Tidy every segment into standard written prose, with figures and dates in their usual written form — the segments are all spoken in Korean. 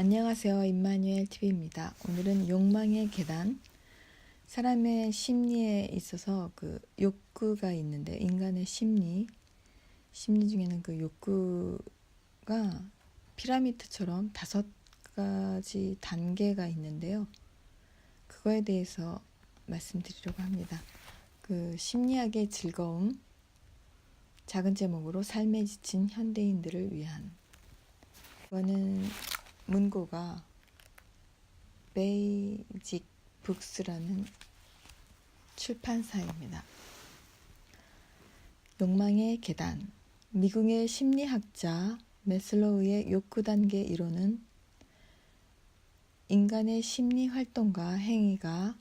안녕하세요. 임마누엘 TV입니다. 오늘은 욕망의 계단. 사람의 심리에 있어서 그 욕구가 있는데, 인간의 심리 중에는 그 욕구가 피라미드처럼 5가지 단계가 있는데요. 그거에 대해서 말씀드리려고 합니다. 그 심리학의 즐거움, 작은 제목으로 삶에 지친 현대인들을 위한. 이거는 문고가 베이직 북스라는 출판사입니다. 욕망의 계단. 미국의 심리학자 매슬로우의 욕구 단계 이론은 인간의 심리 활동과 행위가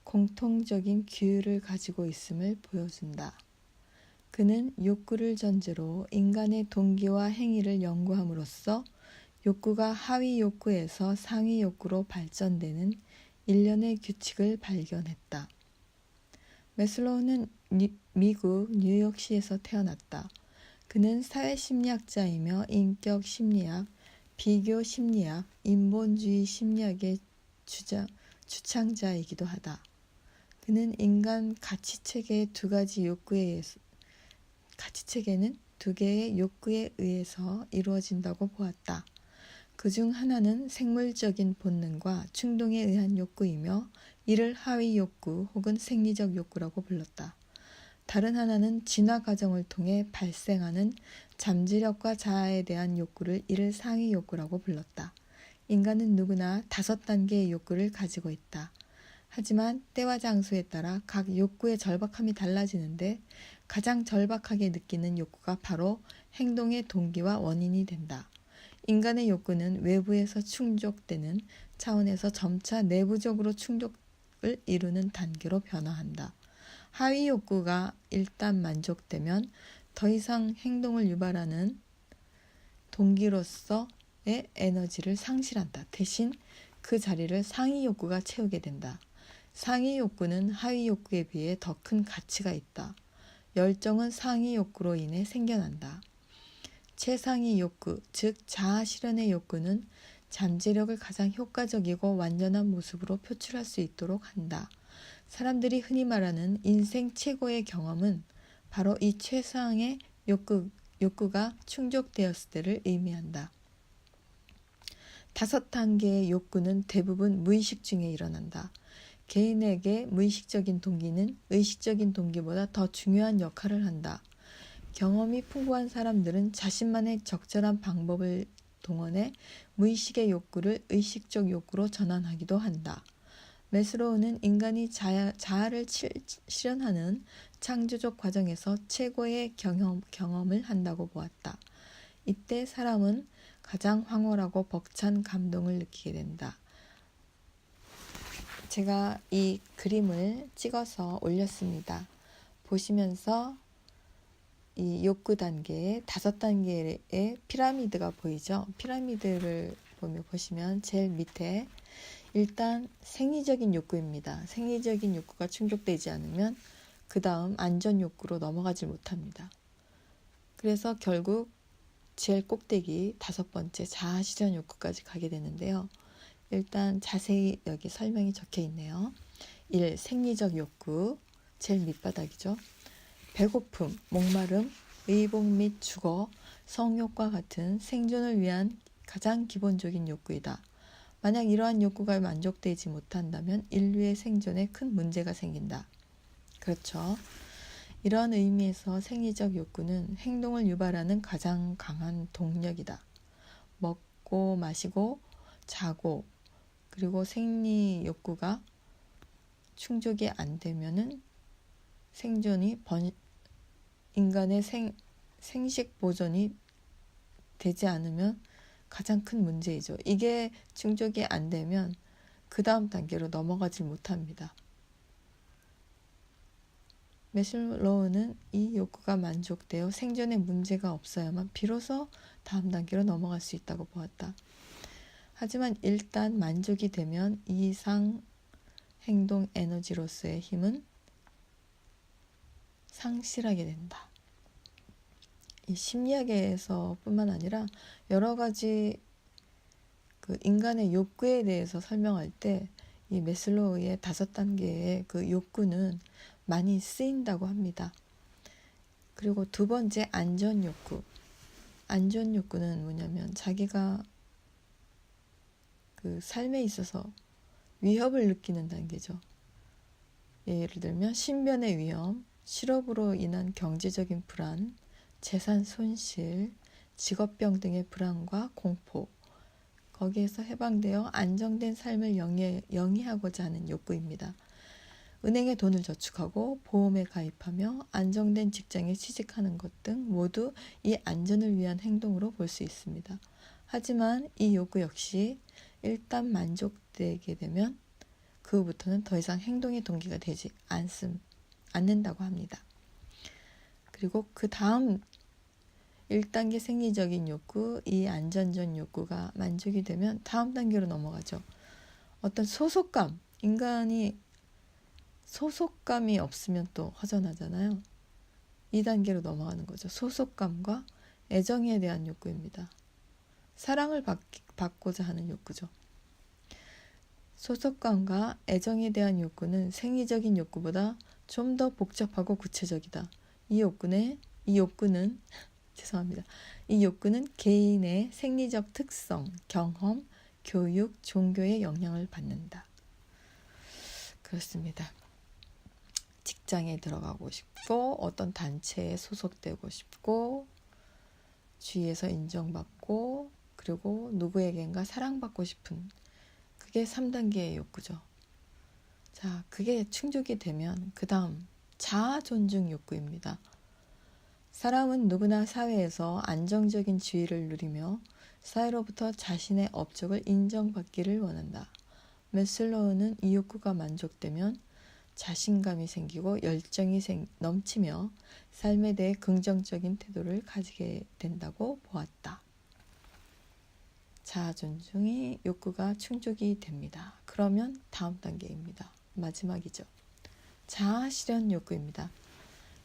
공통적인 규율을 가지고 있음을 보여준다. 그는 욕구를 전제로 인간의 동기와 행위를 연구함으로써 욕구가 하위 욕구에서 상위 욕구로 발전되는 일련의 규칙을 발견했다. 매슬로우는 미국 뉴욕시에서 태어났다. 그는 사회심리학자이며 인격심리학, 비교심리학, 인본주의 심리학의 주창자이기도 하다. 그는 인간 가치체계의 가치체계는 2개의 욕구에 의해서 이루어진다고 보았다. 그중 하나는 생물적인 본능과 충동에 의한 욕구이며 이를 하위 욕구 혹은 생리적 욕구라고 불렀다. 다른 하나는 진화 과정을 통해 발생하는 잠재력과 자아에 대한 욕구를 이를 상위 욕구라고 불렀다. 인간은 누구나 5단계의 욕구를 가지고 있다. 하지만 때와 장소에 따라 각 욕구의 절박함이 달라지는데 가장 절박하게 느끼는 욕구가 바로 행동의 동기와 원인이 된다. 인간의 욕구는 외부에서 충족되는 차원에서 점차 내부적으로 충족을 이루는 단계로 변화한다. 하위 욕구가 일단 만족되면 더 이상 행동을 유발하는 동기로서의 에너지를 상실한다. 대신 그 자리를 상위 욕구가 채우게 된다. 상위 욕구는 하위 욕구에 비해 더 큰 가치가 있다. 열정은 상위 욕구로 인해 생겨난다. 최상위 욕구, 즉 자아 실현의 욕구는 잠재력을 가장 효과적이고 완전한 모습으로 표출할 수 있도록 한다. 사람들이 흔히 말하는 인생 최고의 경험은 바로 이 최상의 욕구가 충족되었을 때를 의미한다. 5단계의 욕구는 대부분 무의식 중에 일어난다. 개인에게 무의식적인 동기는 의식적인 동기보다 더 중요한 역할을 한다. 경험이 풍부한 사람들은 자신만의 적절한 방법을 동원해 무의식의 욕구를 의식적 욕구로 전환하기도 한다. 매슬로우는 인간이 자아를 실현하는 창조적 과정에서 최고의 경험을 한다고 보았다. 이때 사람은 가장 황홀하고 벅찬 감동을 느끼게 된다. 제가 이 그림을 찍어서 올렸습니다. 보시면서 이 욕구 단계의 5단계의 피라미드가 보이죠? 피라미드를 보시면 제일 밑에 일단 생리적인 욕구입니다. 생리적인 욕구가 충족되지 않으면 그 다음 안전 욕구로 넘어가지 못합니다. 그래서 결국 제일 꼭대기 5번째 자아 실현 욕구까지 가게 되는데요. 일단 자세히 여기 설명이 적혀 있네요. 1. 생리적 욕구, 제일 밑바닥이죠. 배고픔, 목마름, 의복 및 주거, 성욕과 같은 생존을 위한 가장 기본적인 욕구이다. 만약 이러한 욕구가 만족되지 못한다면 인류의 생존에 큰 문제가 생긴다. 그렇죠. 이런 의미에서 생리적 욕구는 행동을 유발하는 가장 강한 동력이다. 먹고 마시고 자고 그리고 생리 욕구가 충족이 안 되면은 인간의 생식 보존이 되지 않으면 가장 큰 문제이죠. 이게 충족이 안 되면 그 다음 단계로 넘어가지 못합니다. 매슬로우는 이 욕구가 만족되어 생존에 문제가 없어야만 비로소 다음 단계로 넘어갈 수 있다고 보았다. 하지만 일단 만족이 되면 이상 행동 에너지로서의 힘은 상실하게 된다. 이 심리학에서 뿐만 아니라 여러 가지 그 인간의 욕구에 대해서 설명할 때 이 매슬로우의 5단계의 그 욕구는 많이 쓰인다고 합니다. 그리고 두 번째 안전 욕구. 안전 욕구는 뭐냐면 자기가 그 삶에 있어서 위협을 느끼는 단계죠. 예를 들면 신변의 위험, 실업으로 인한 경제적인 불안, 재산 손실, 직업병 등의 불안과 공포, 거기에서 해방되어 안정된 삶을 영위하고자 하는 욕구입니다. 은행에 돈을 저축하고 보험에 가입하며 안정된 직장에 취직하는 것 등 모두 이 안전을 위한 행동으로 볼 수 있습니다. 하지만 이 욕구 역시 일단 만족되게 되면 그 후부터는 더 이상 행동의 동기가 되지 않는다고 합니다. 그리고 그 다음 1단계 생리적인 욕구, 이 안전전 욕구가 만족이 되면 다음 단계로 넘어가죠. 어떤 소속감, 인간이 소속감이 없으면 또 허전하잖아요. 2단계로 넘어가는 거죠. 소속감과 애정에 대한 욕구입니다. 사랑을 받고자 하는 욕구죠. 소속감과 애정에 대한 욕구는 생리적인 욕구보다 좀 더 복잡하고 구체적이다. 이 욕구는 죄송합니다. 이 욕구는 개인의 생리적 특성, 경험, 교육, 종교의 영향을 받는다. 그렇습니다. 직장에 들어가고 싶고 어떤 단체에 소속되고 싶고 주위에서 인정받고 그리고 누구에겐가 사랑받고 싶은 그게 3단계의 욕구죠. 자, 그게 충족이 되면 그 다음 자아 존중 욕구입니다. 사람은 누구나 사회에서 안정적인 지위를 누리며 사회로부터 자신의 업적을 인정받기를 원한다. 매슬로우는 이 욕구가 만족되면 자신감이 생기고 열정이 넘치며 삶에 대해 긍정적인 태도를 가지게 된다고 보았다. 자아 존중이 욕구가 충족이 됩니다. 그러면 다음 단계입니다. 마지막이죠. 자아 실현 욕구입니다.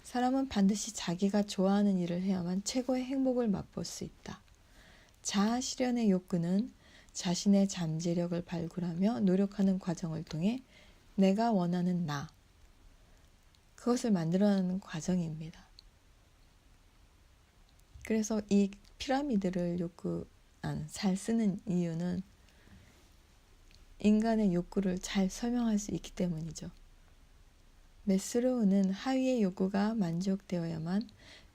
사람은 반드시 자기가 좋아하는 일을 해야만 최고의 행복을 맛볼 수 있다. 자아 실현의 욕구는 자신의 잠재력을 발굴하며 노력하는 과정을 통해 내가 원하는 나, 그것을 만들어내는 과정입니다. 그래서 이 피라미드를 잘 쓰는 이유는 인간의 욕구를 잘 설명할 수 있기 때문이죠. 매슬로우는 하위의 욕구가 만족되어야만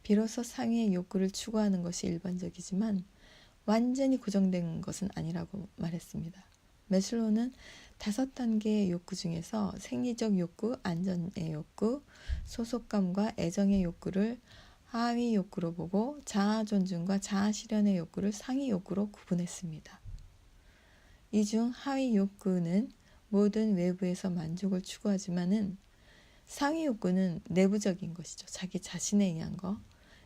비로소 상위의 욕구를 추구하는 것이 일반적이지만 완전히 고정된 것은 아니라고 말했습니다. 매슬로우는 5단계의 욕구 중에서 생리적 욕구, 안전의 욕구, 소속감과 애정의 욕구를 하위 욕구로 보고 자아 존중과 자아 실현의 욕구를 상위 욕구로 구분했습니다. 이 중 하위 욕구는 모든 외부에서 만족을 추구하지만은 상위 욕구는 내부적인 것이죠. 자기 자신에 의한 거,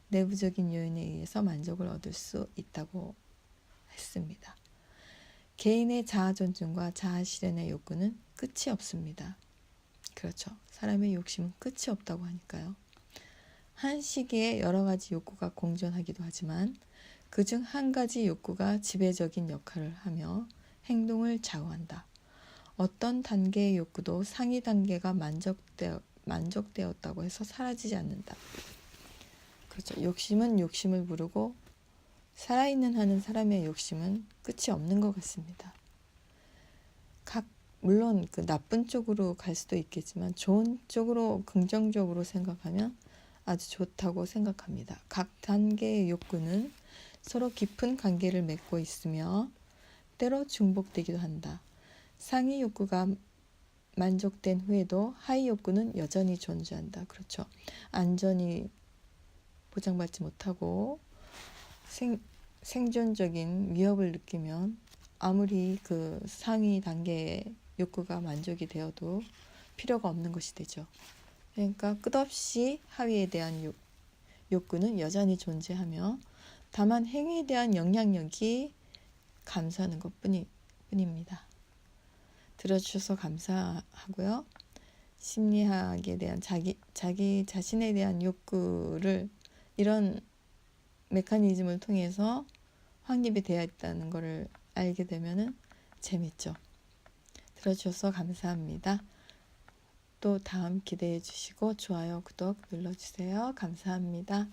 내부적인 요인에 의해서 만족을 얻을 수 있다고 했습니다. 개인의 자아 존중과 자아 실현의 욕구는 끝이 없습니다. 그렇죠. 사람의 욕심은 끝이 없다고 하니까요. 한 시기에 여러 가지 욕구가 공존하기도 하지만 그중 한 가지 욕구가 지배적인 역할을 하며 행동을 좌우한다. 어떤 단계의 욕구도 상위 단계가 만족되었다고 해서 사라지지 않는다. 그렇죠. 욕심은 욕심을 부르고 살아있는 한은 사람의 욕심은 끝이 없는 것 같습니다. 물론 그 나쁜 쪽으로 갈 수도 있겠지만 좋은 쪽으로 긍정적으로 생각하면 아주 좋다고 생각합니다. 각 단계의 욕구는 서로 깊은 관계를 맺고 있으며 때로 중복되기도 한다. 상위 욕구가 만족된 후에도 하위 욕구는 여전히 존재한다. 그렇죠. 안전이 보장받지 못하고 생존적인 위협을 느끼면 아무리 그 상위 단계의 욕구가 만족이 되어도 필요가 없는 것이 되죠. 그러니까 끝없이 하위에 대한 욕구는 여전히 존재하며 다만 행위에 대한 영향력이 감소하는 것뿐입니다. 들어주셔서 감사하고요. 심리학에 대한 자기 자신에 대한 욕구를 이런 메커니즘을 통해서 확립이 되어 있다는 것을 알게 되면은 재밌죠. 들어주셔서 감사합니다. 또 다음 기대해 주시고 좋아요, 구독 눌러주세요. 감사합니다.